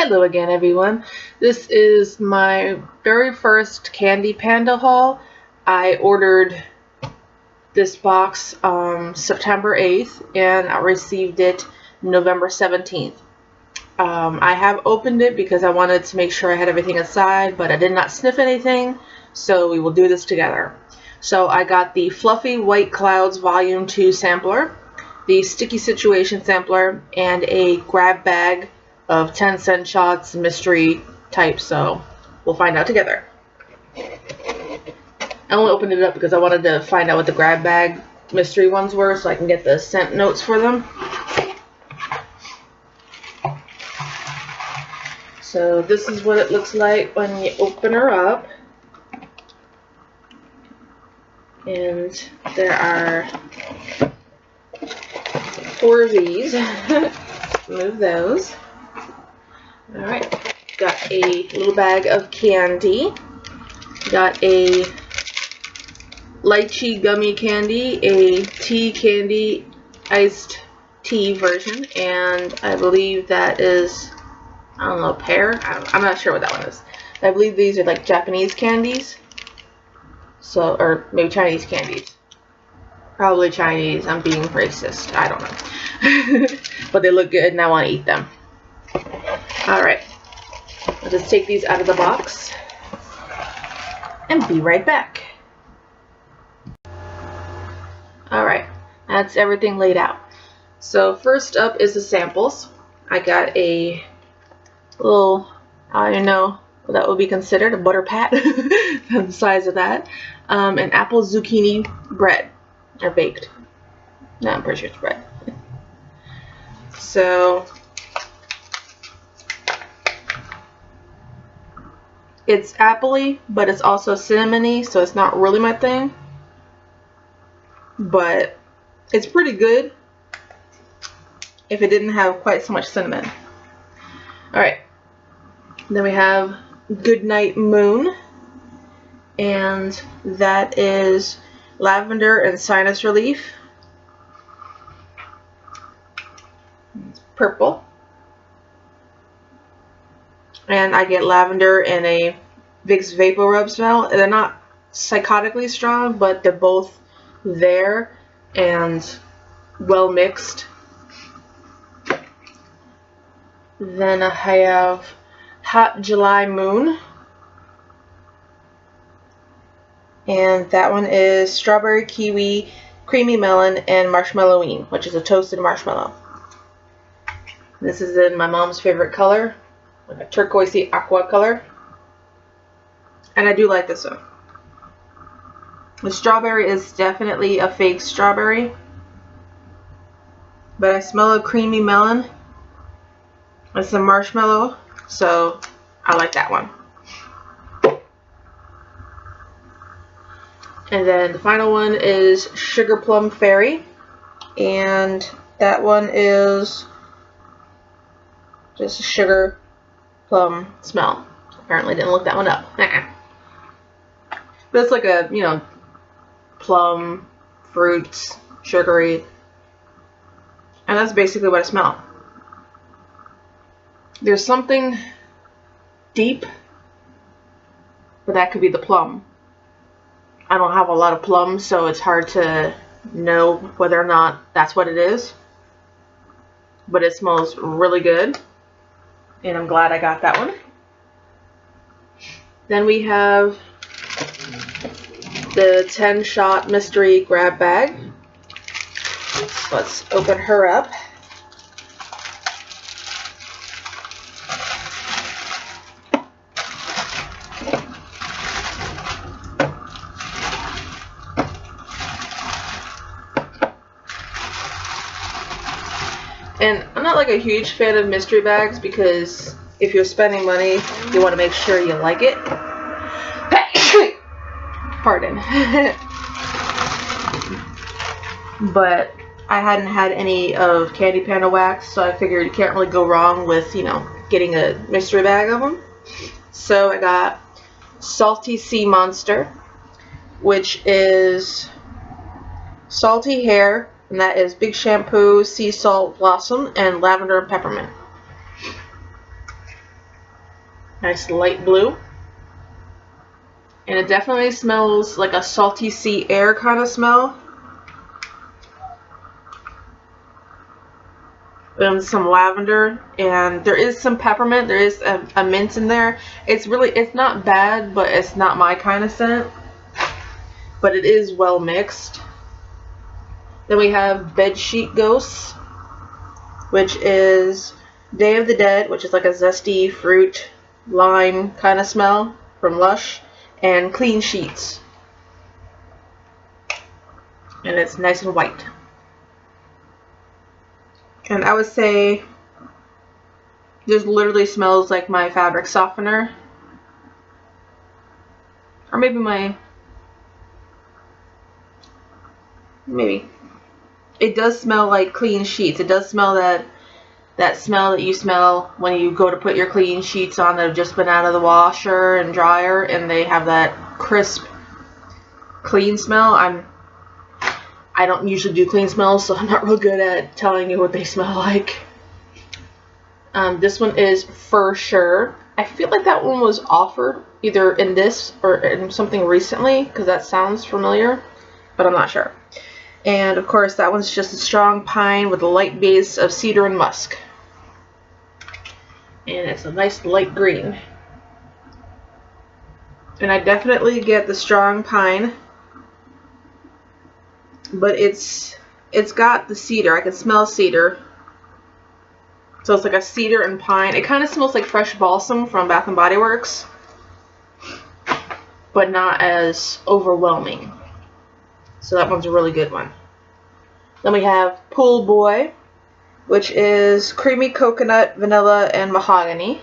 Hello again, everyone. This is my very first Candy Panda haul. I ordered this box September 8th and I received it November 17th. I have opened it because I wanted to make sure I had everything inside, but I did not sniff anything, so we will do this together. So I got the Fluffy White Clouds Volume 2 sampler, the Sticky Situation sampler, and a grab bag of 10-cent shots, mystery type, so we'll find out together. I only opened it up because I wanted to find out what the grab bag mystery ones were so I can get the scent notes for them. So this is what it looks like when you open her up. And there are 4 of these. Move those. Alright, got a little bag of candy, got a lychee gummy candy, a tea candy iced tea version, and I believe that is, I don't know, pear? I'm not sure what that one is. I believe these are like Japanese candies, so, or maybe Chinese candies. Probably Chinese, I'm being racist, I don't know. But they look good and I want to eat them. Alright, I'll just take these out of the box and be right back. Alright, that's everything laid out. So first up is the samples. I got a little, I don't know what that would be considered, a butter pat, the size of that, an apple zucchini bread, or baked. No, I'm pretty sure it's bread. So it's appley, but it's also cinnamony, so it's not really my thing. But it's pretty good if it didn't have quite so much cinnamon. Alright. Then we have Goodnight Moon. And that is lavender and sinus relief. It's purple. And I get lavender and a Vicks Vapor Rub smell. They're not psychotically strong, but they're both there and well mixed. Then I have Hot July Moon. And that one is strawberry, kiwi, creamy melon, and marshmallow, which is a toasted marshmallow. This is in my mom's favorite color, like a turquoisey aqua color. And I do like this one. The strawberry is definitely a fake strawberry, but I smell a creamy melon. It's a marshmallow, so I like that one. And then the final one is Sugarplum Fairy, and that one is just a sugar plum smell. Apparently didn't look that one up. But it's like a, you know, plum, fruits, sugary, and that's basically what I smell. There's something deep, but that could be the plum. I don't have a lot of plums, so it's hard to know whether or not that's what it is. But it smells really good, and I'm glad I got that one. Then we have the 10-shot mystery grab bag. Let's open her up. And I'm not like a huge fan of mystery bags because if you're spending money, you want to make sure you like it. Pardon. But I hadn't had any of Candy Panda wax, so I figured you can't really go wrong with, you know, getting a mystery bag of them. So I got Salty Sea Monster, which is salty hair, and that is Big Shampoo, Sea Salt Blossom, and Lavender and Peppermint. Nice light blue. And it definitely smells like a salty sea air kind of smell. And some lavender, and there is some peppermint. There is a mint in there. It's not bad, but it's not my kind of scent. But it is well mixed. Then we have Bedsheet Ghosts, which is Day of the Dead, which is like a zesty fruit lime kind of smell from Lush, and Clean Sheets. And it's nice and white. And I would say this literally smells like my fabric softener. Or maybe. It does smell like Clean Sheets. It does smell that smell that you smell when you go to put your clean sheets on that have just been out of the washer and dryer, and they have that crisp, clean smell. I don't usually do clean smells, so I'm not real good at telling you what they smell like. This one is For Sure. I feel like that one was offered either in this or in something recently, because that sounds familiar, but I'm not sure. And of course, that one's just a strong pine with a light base of cedar and musk. And it's a nice light green. And I definitely get the strong pine, but it's got the cedar. I can smell cedar. So it's like a cedar and pine. It kind of smells like fresh balsam from Bath & Body Works, but not as overwhelming. So that one's a really good one. Then we have Pool Boy, which is creamy coconut, vanilla, and mahogany.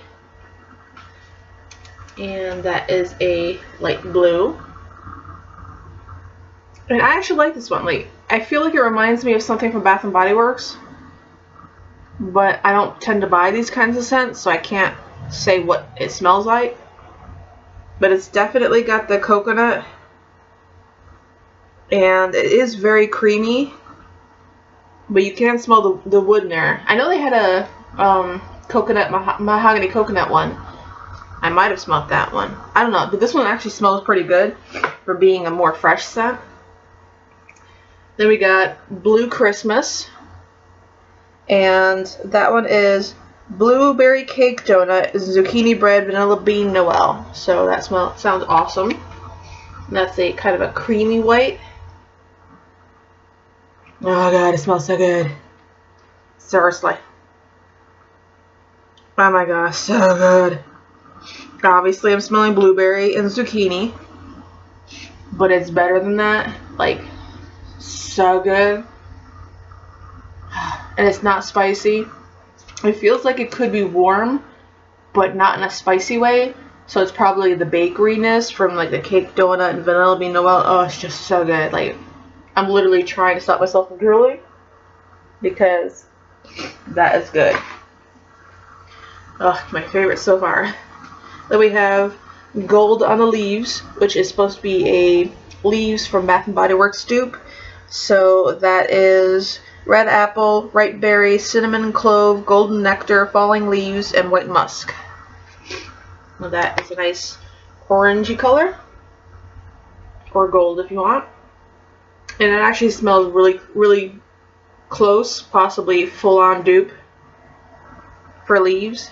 And that is a light blue. And I actually like this one. Like, I feel like it reminds me of something from Bath & Body Works, but I don't tend to buy these kinds of scents, so I can't say what it smells like. But it's definitely got the coconut, and it is very creamy, but you can smell the wood in there. I know they had a mahogany coconut one. I might have smelled that one. I don't know, but this one actually smells pretty good for being a more fresh scent. Then we got Blue Christmas, and that one is blueberry cake donut, zucchini bread, vanilla bean Noel. So that sounds awesome. And that's a kind of a creamy white. Oh god, it smells so good. Seriously. Oh my gosh, so good. Obviously I'm smelling blueberry and zucchini, but it's better than that. Like, so good. And it's not spicy. It feels like it could be warm, but not in a spicy way. So it's probably the bakeryness from like the cake donut and vanilla bean Noel. Oh, it's just so good. Like, I'm literally trying to stop myself from drooling because that is good. Oh, my favorite so far. Then we have Gold on the Leaves, which is supposed to be a leaves from Bath & Body Works dupe. So that is red apple, ripe berry, cinnamon clove, golden nectar, falling leaves, and white musk. Well, that is a nice orangey color, or gold if you want. And it actually smells really, really close, possibly full-on dupe for leaves.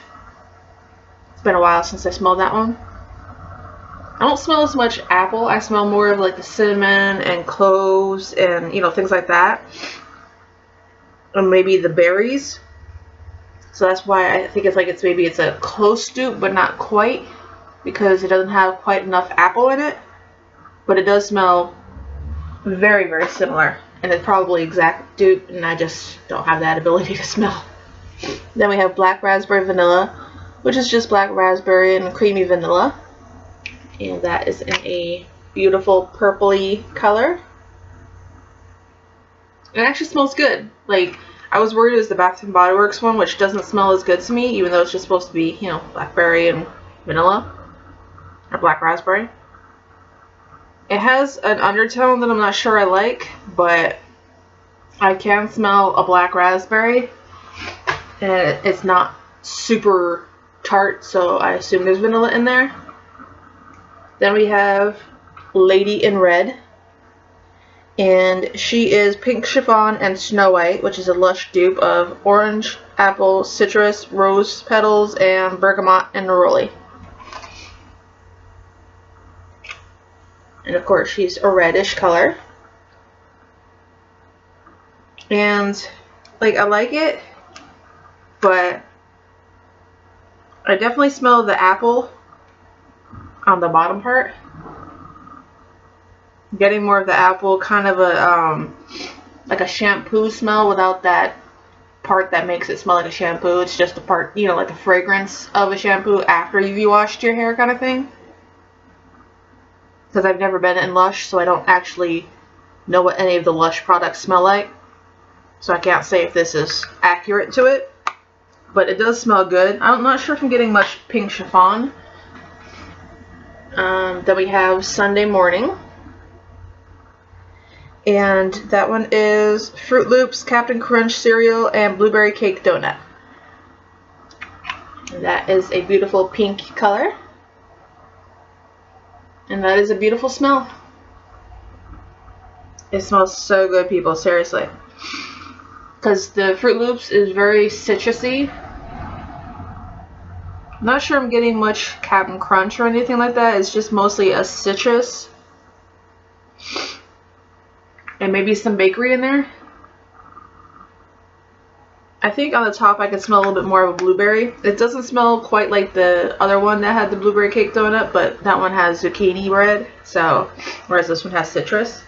It's been a while since I smelled that one. I don't smell as much apple. I smell more of like the cinnamon and cloves and, you know, things like that. And maybe the berries. So that's why I think maybe it's a close dupe, but not quite, because it doesn't have quite enough apple in it. But it does smell very, very similar, and it's probably exact dupe, and I just don't have that ability to smell. Then we have Black Raspberry Vanilla, which is just black raspberry and creamy vanilla, and that is in a beautiful purpley color. It actually smells good. Like, I was worried it was the Bath & Body Works one, which doesn't smell as good to me, even though it's just supposed to be, you know, blackberry and vanilla, or black raspberry. It has an undertone that I'm not sure I like, but I can smell a black raspberry, and it's not super tart, so I assume there's vanilla in there. Then we have Lady in Red, and she is pink chiffon and Snow White, which is a lush dupe of orange, apple, citrus, rose petals, and bergamot and neroli. And of course she's a reddish color. And like, I like it, but I definitely smell the apple on the bottom part. Getting more of the apple, kind of a like a shampoo smell without that part that makes it smell like a shampoo. It's just the part, you know, like the fragrance of a shampoo after you've washed your hair kind of thing. Because I've never been in Lush, so I don't actually know what any of the Lush products smell like. So I can't say if this is accurate to it. But it does smell good. I'm not sure if I'm getting much pink chiffon. Then we have Sunday Morning. And that one is Froot Loops, Captain Crunch cereal, and blueberry cake donut. And that is a beautiful pink color. And that is a beautiful smell. It smells so good, people, seriously. Because the Froot Loops is very citrusy. I'm not sure I'm getting much Captain Crunch or anything like that. It's just mostly a citrus. And maybe some bakery in there. I think on the top I can smell a little bit more of a blueberry. It doesn't smell quite like the other one that had the blueberry cake donut, but that one has zucchini bread, so, whereas this one has citrus.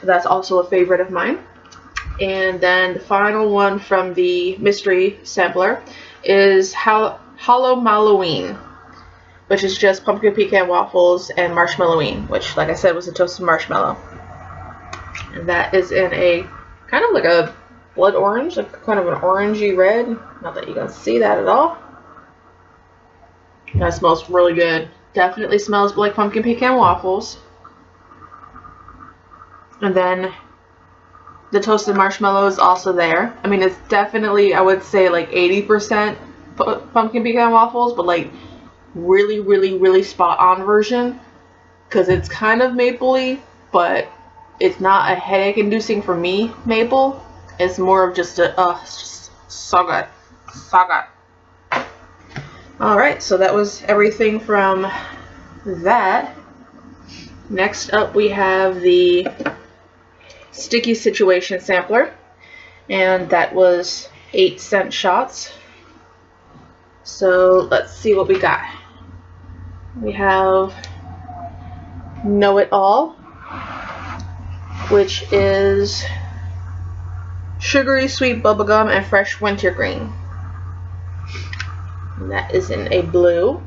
That's also a favorite of mine. And then the final one from the mystery sampler is Hollow Malloween, which is just pumpkin pecan waffles and marshmalloween, which, like I said, was a toasted marshmallow. And that is in a kind of like a blood orange, like kind of an orangey red. Not that you can see that at all. That smells really good. Definitely smells like pumpkin pecan waffles. And then the toasted marshmallow is also there. I mean, it's definitely, I would say, like 80% pumpkin pecan waffles, but like really, really, really spot on version. Because it's kind of mapley, but it's not a headache inducing for me, maple. It's more of just a, it's just so good. So good. Alright, so that was everything from that. Next up we have the Sticky Situation sampler. And that was 8-cent shots. So let's see what we got. We have Know It All, which is sugary sweet bubblegum and fresh wintergreen. And that is in a blue.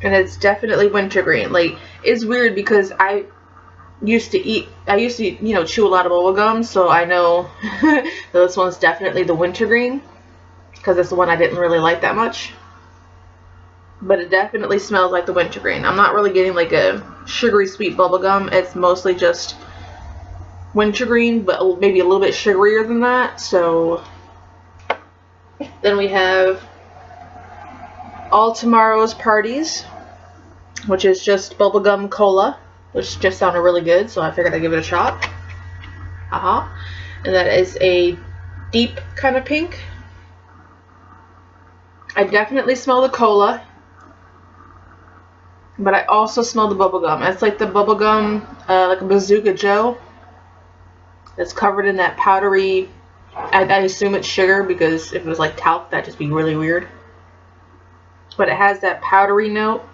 And it's definitely wintergreen. Like, it's weird because I used to, you know, chew a lot of bubblegum, so I know this one's definitely the wintergreen, because it's the one I didn't really like that much. But it definitely smells like the wintergreen. I'm not really getting like a sugary sweet bubblegum. It's mostly just wintergreen, but maybe a little bit sugarier than that. So then we have All Tomorrow's Parties, which is just Bubblegum Cola, which just sounded really good, so I figured I'd give it a shot. And that is a deep kind of pink. I definitely smell the cola, but I also smell the bubblegum. It's like the bubblegum, like a Bazooka Joe. It's covered in that powdery, I assume it's sugar, because if it was like talc, that'd just be really weird. But it has that powdery note,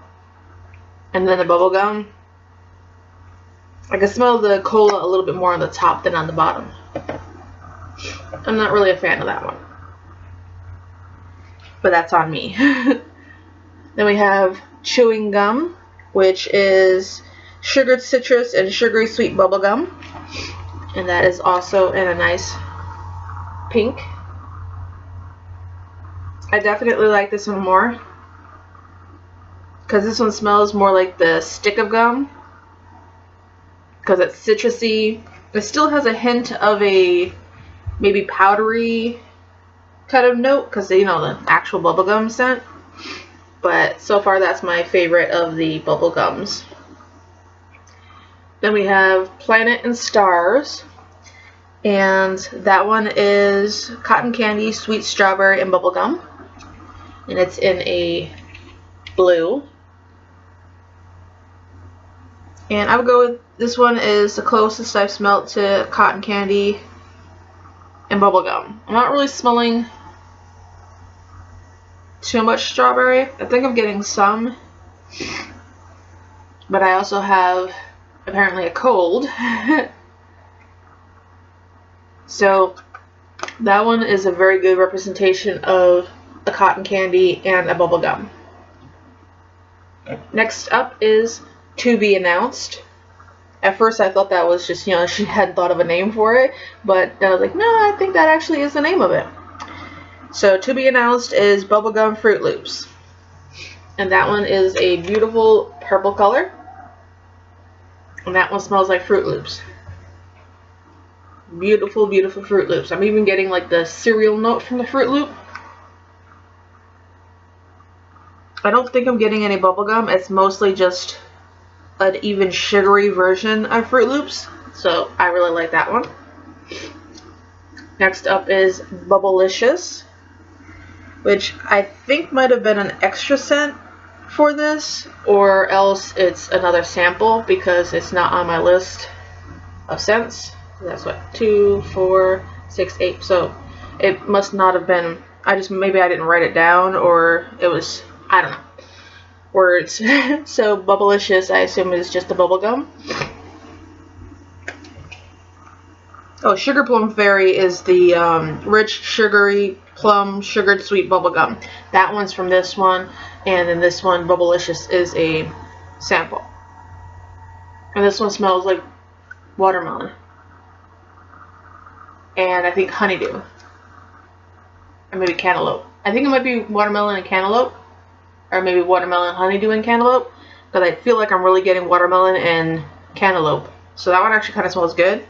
and then the bubblegum. I can smell the cola a little bit more on the top than on the bottom. I'm not really a fan of that one, but that's on me. Then we have Chewing Gum, which is sugared citrus and sugary sweet bubblegum. And that is also in a nice pink. I definitely like this one more, because this one smells more like the stick of gum, because it's citrusy. It still has a hint of a maybe powdery kind of note because, you know, the actual bubblegum scent. But so far that's my favorite of the bubblegums. Then we have Planet and Stars. And that one is cotton candy, sweet strawberry, and bubblegum. And it's in a blue. And I would go with this one is the closest I've smelled to cotton candy and bubblegum. I'm not really smelling too much strawberry. I think I'm getting some. But I also have apparently a cold. So that one is a very good representation of a cotton candy and a bubblegum. Next up is To Be Announced. At first I thought that was just, you know, she hadn't thought of a name for it, but I was like, no, I think that actually is the name of it. So To Be Announced is Bubblegum Fruit Loops. And that one is a beautiful purple color. And that one smells like Fruit Loops. Beautiful, beautiful Fruit Loops. I'm even getting like the cereal note from the Fruit Loop. I don't think I'm getting any bubblegum. It's mostly just an even sugary version of Fruit Loops. So I really like that one. Next up is Bubblicious, which I think might have been an extra scent for this, or else it's another sample because it's not on my list of scents. That's what, 2, 4, 6, 8. So it must not have been, maybe I didn't write it down, or it was, I don't know, words. So Bubblicious, I assume, is just the bubblegum. Oh, Sugarplum Fairy is the rich, sugary, plum, sugared sweet bubblegum. That one's from this one, and then this one, Bubblicious, is a sample. And this one smells like watermelon. And I think honeydew. Or maybe cantaloupe. I think it might be watermelon and cantaloupe. Or maybe watermelon, honeydew, and cantaloupe. But I feel like I'm really getting watermelon and cantaloupe. So that one actually kind of smells good.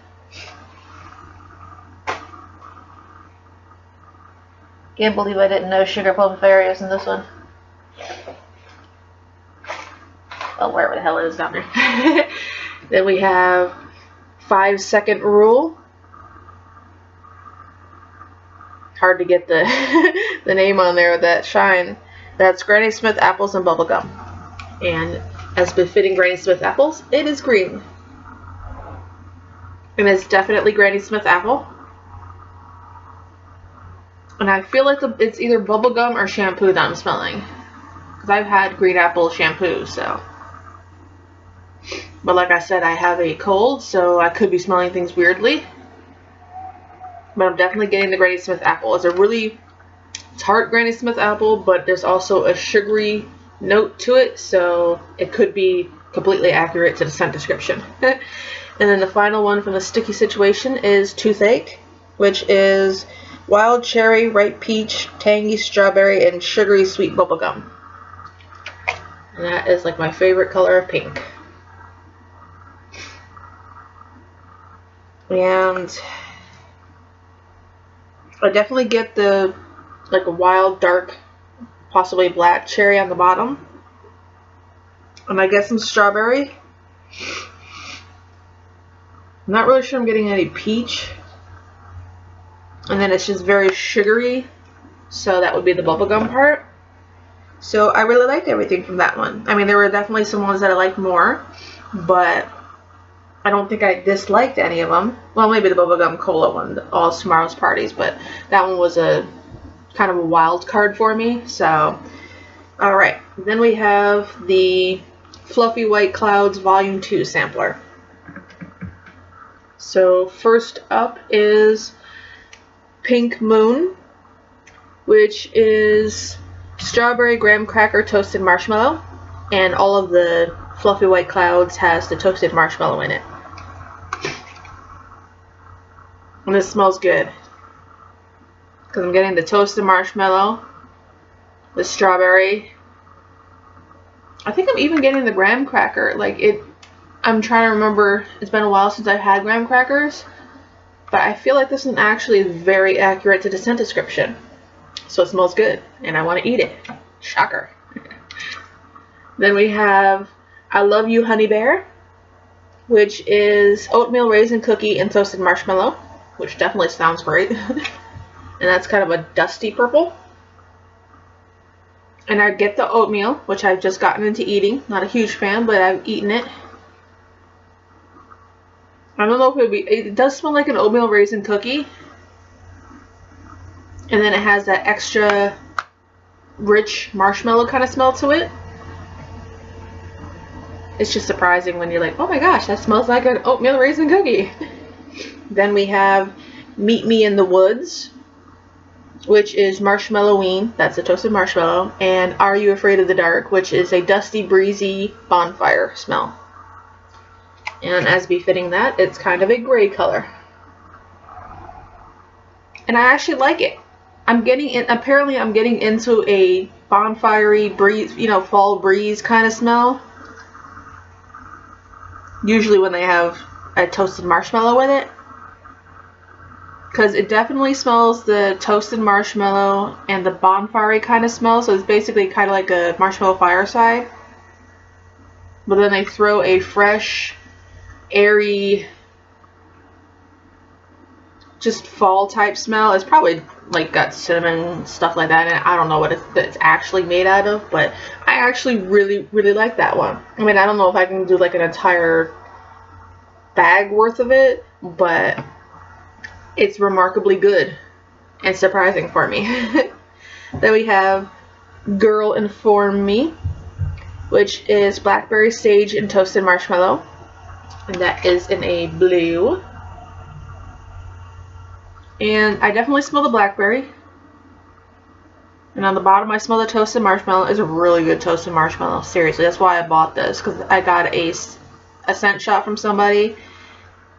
Can't believe I didn't know Sugarplum Fairy was in this one. Oh, wherever the hell it is down there. Then we have 5 Second Rule. Hard to get the the name on there with that shine. That's Granny Smith apples and bubblegum. And as befitting Granny Smith apples, it is green. And it's definitely Granny Smith apple. And I feel like it's either bubblegum or shampoo that I'm smelling. Because I've had green apple shampoo, so. But like I said, I have a cold, so I could be smelling things weirdly. But I'm definitely getting the Granny Smith apple. It's a really tart Granny Smith apple, but there's also a sugary note to it, so it could be completely accurate to the scent description. And then the final one from the sticky situation is Toothache, which is wild cherry, ripe peach, tangy strawberry, and sugary sweet bubblegum. And that is like my favorite color of pink. And I definitely get the like a wild, dark, possibly black cherry on the bottom. And I get some strawberry. I'm not really sure I'm getting any peach. And then it's just very sugary. So that would be the bubblegum part. So I really liked everything from that one. I mean, there were definitely some ones that I liked more. But I don't think I disliked any of them. Well, maybe the Bubblegum Cola one, All Tomorrow's Parties, but that one was a kind of a wild card for me. So, alright. Then we have the Fluffy White Clouds Volume 2 sampler. So, first up is Pink Moon, which is strawberry, graham cracker, toasted marshmallow. And all of the Fluffy White Clouds has the toasted marshmallow in it. And this smells good. Because I'm getting the toasted marshmallow, the strawberry. I think I'm even getting the graham cracker. Like I'm trying to remember, it's been a while since I've had graham crackers. But I feel like this is actually very accurate to the scent description. So it smells good, and I want to eat it. Shocker. Then we have I Love You Honey Bear, which is oatmeal raisin cookie and toasted marshmallow, which definitely sounds great. And that's kind of a dusty purple. And I get the oatmeal, which I've just gotten into eating. Not a huge fan, but I've eaten it. I don't know if it does smell like an oatmeal raisin cookie. And then it has that extra rich marshmallow kind of smell to it. It's just surprising when you're like, oh my gosh, that smells like an oatmeal raisin cookie. Then we have Meet Me in the Woods, which is Marshmalloween, that's a toasted marshmallow, and Are You Afraid of the Dark, which is a dusty, breezy bonfire smell. And as befitting that, it's kind of a gray color. And I actually like it. Apparently I'm getting into a bonfire-y breeze, fall breeze kind of smell. Usually when they have a toasted marshmallow with it. Because it definitely smells the toasted marshmallow and the bonfire kind of smell. So it's basically kind of like a marshmallow fireside. But then they throw a fresh, airy, just fall type smell. It's probably like got cinnamon, stuff like that. And I don't know what it's actually made out of. But I actually really, really like that one. I mean, I don't know if I can do like an entire bag worth of it. But it's remarkably good and surprising for me. Then we have Girl Inform Me, which is blackberry, sage, and toasted marshmallow. And that is in a blue. And I definitely smell the blackberry. And on the bottom I smell the toasted marshmallow. It's a really good toasted marshmallow. Seriously, that's why I bought this. Because I got a scent shot from somebody.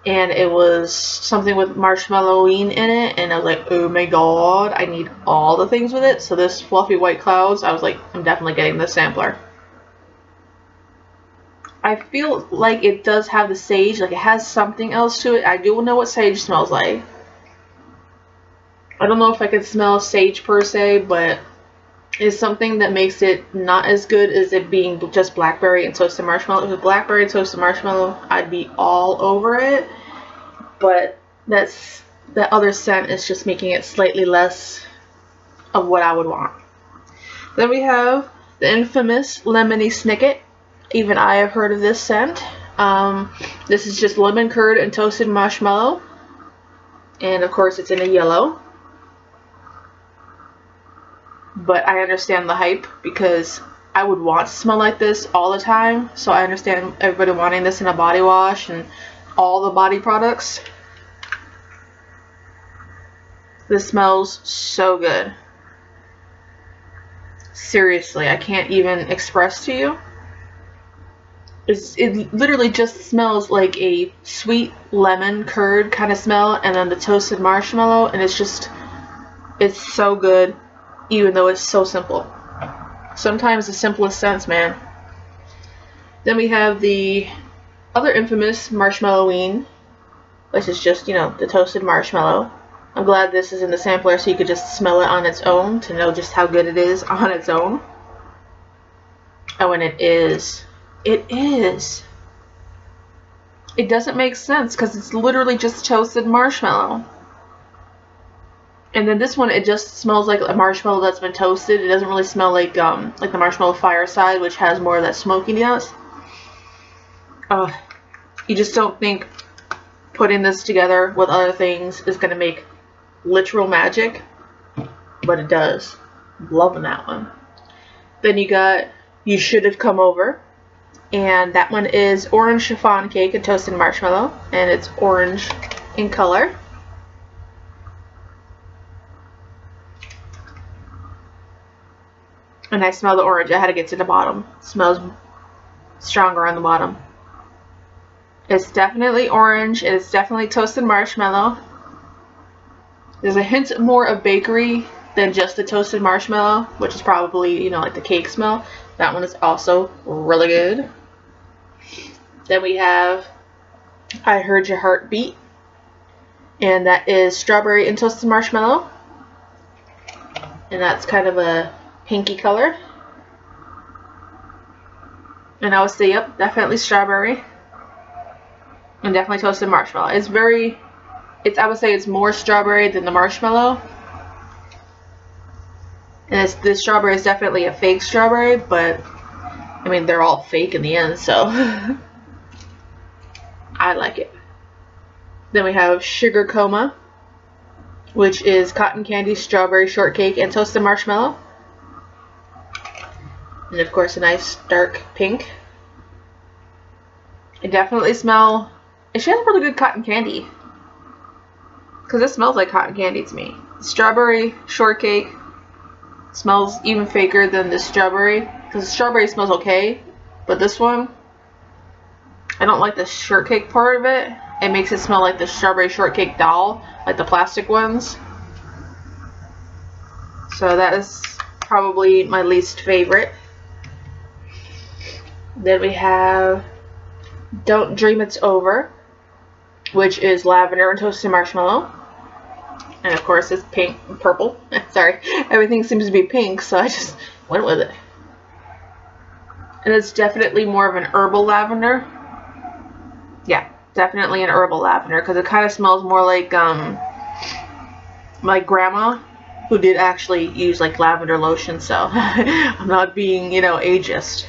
And it was something with marshmalloween in it. And I was like, oh my god, I need all the things with it. So this fluffy white clouds, I was like, I'm definitely getting this sampler. I feel like it does have the sage. Like it has something else to it. I do know what sage smells like. I don't know if I can smell sage per se, but it's something that makes it not as good as it being just blackberry and toasted marshmallow. If it was blackberry and toasted marshmallow, I'd be all over it. But that other scent is just making it slightly less of what I would want. Then we have the infamous Lemony Snicket. Even I have heard of this scent. This is just lemon curd and toasted marshmallow. And of course it's in a yellow. But I understand the hype because I would want to smell like this all the time. So I understand everybody wanting this in a body wash and all the body products. This smells so good. Seriously, I can't even express to you. It literally just smells like a sweet lemon curd kind of smell, and then the toasted marshmallow, and it's so good, even though it's so simple. Sometimes the simplest scents, man. Then we have the other infamous Marshmalloween, which is just, the toasted marshmallow. I'm glad this is in the sampler so you could just smell it on its own to know just how good it is on its own. Oh, and it is. It doesn't make sense because it's literally just toasted marshmallow. And then this one, it just smells like a marshmallow that's been toasted. It doesn't really smell like the marshmallow fireside, which has more of that smokiness. You just don't think putting this together with other things is going to make literal magic, but it does. I'm loving that one. Then you got You Should Have Come Over, and that one is orange chiffon cake and toasted marshmallow, and it's orange in color. And I smell the orange. I had to get to the bottom. It smells stronger on the bottom. It's definitely orange. It's definitely toasted marshmallow. There's a hint more of bakery than just the toasted marshmallow, which is probably, like the cake smell. That one is also really good. Then we have I Heard Your Heart Beat, and that is strawberry and toasted marshmallow. and that's kind of a pinky color. And I would say, yep, definitely strawberry. And definitely toasted marshmallow. I would say it's more strawberry than the marshmallow. And this strawberry is definitely a fake strawberry, but I mean, they're all fake in the end, so I like it. Then we have Sugar Coma, which is cotton candy, strawberry shortcake, and toasted marshmallow. And of course, a nice dark pink. I definitely smell. It should have really good cotton candy, because it smells like cotton candy to me. Strawberry shortcake smells even faker than the strawberry, because the strawberry smells okay, but this one, I don't like the shortcake part of it. It makes it smell like the strawberry shortcake doll, like the plastic ones. So that is probably my least favorite. Then we have Don't Dream It's Over, which is lavender and toasted marshmallow. And of course it's pink and purple. Sorry, everything seems to be pink, so I just went with it. And it's definitely more of an herbal lavender. Yeah, definitely an herbal lavender, because it kind of smells more like my grandma, who did actually use like lavender lotion, so I'm not being, ageist.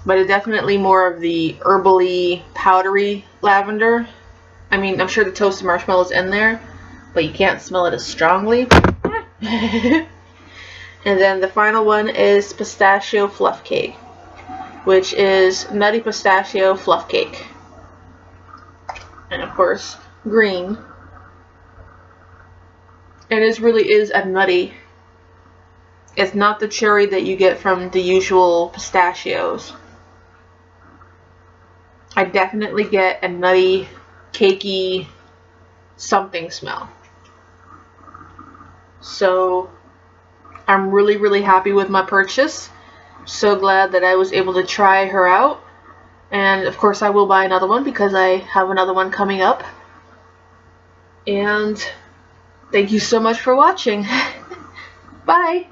But it's definitely more of the herbally, powdery lavender. I mean, I'm sure the toasted marshmallow is in there, but you can't smell it as strongly. And then the final one is Pistachio Fluff Cake, which is nutty pistachio fluff cake. And of course, green. And this really is a nutty. It's not the cherry that you get from the usual pistachios. I definitely get a nutty, cakey, something smell. So I'm really, really happy with my purchase. So glad that I was able to try her out. And of course I will buy another one, because I have another one coming up. And thank you so much for watching. Bye!